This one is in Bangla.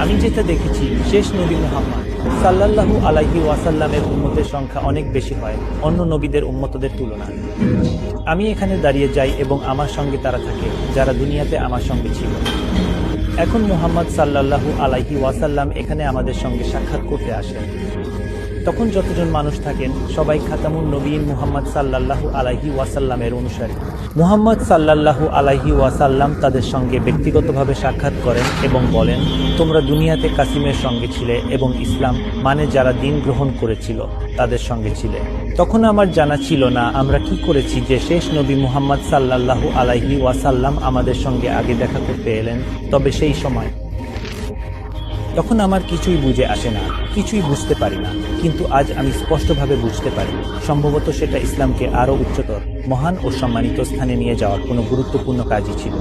আমি যেটা দেখেছি, শেষ নবী মুহাম্মদ সাল্লাল্লাহু আলাইহি ওয়াসাল্লামের উম্মতের সংখ্যা অনেক বেশি হয় অন্য নবীদের উম্মতদের তুলনায়। আমি এখানে দাঁড়িয়ে যাই এবং আমার সঙ্গে তারা থাকে যারা দুনিয়াতে আমার সঙ্গে ছিল। এখন মুহাম্মদ সাল্লাল্লাহু আলাইহি ওয়াসাল্লাম এখানে আমাদের সঙ্গে সাক্ষাৎ করতে আসেন। তখন যতজন মানুষ থাকেন সবাই খাতামুন নবীন মুহাম্মদ সাল্লাল্লাহু আলাইহি ওয়াসাল্লামের অনুসারী। মুহাম্মদ সাল্লাল্লাহু আলাইহি ওয়াসাল্লাম তাদের সঙ্গে ব্যক্তিগতভাবে সাক্ষাৎ করেন এবং বলেন, তোমরা দুনিয়াতে কাসিমের সঙ্গে ছিলে এবং ইসলাম মানে যারা দিন গ্রহণ করেছিল তাদের সঙ্গে ছিলে। তখন আমার জানা ছিল না আমরা কি করেছি যে শেষ নবী মুহাম্মদ সাল্লাল্লাহু আলাইহি ওয়াসাল্লাম আমাদের সঙ্গে আগে দেখা করতে এলেন। তবে সেই সময় তখন আমার কিছুই বুঝে আসে না, কিছুই বুঝতে পারি না, কিন্তু আজ আমি স্পষ্টভাবে বুঝতে পারি সম্ভবত সেটা ইসলামকে আরও উচ্চতর, মহান ও সম্মানিত স্থানে নিয়ে যাওয়ার কোনো গুরুত্বপূর্ণ কাজই ছিল।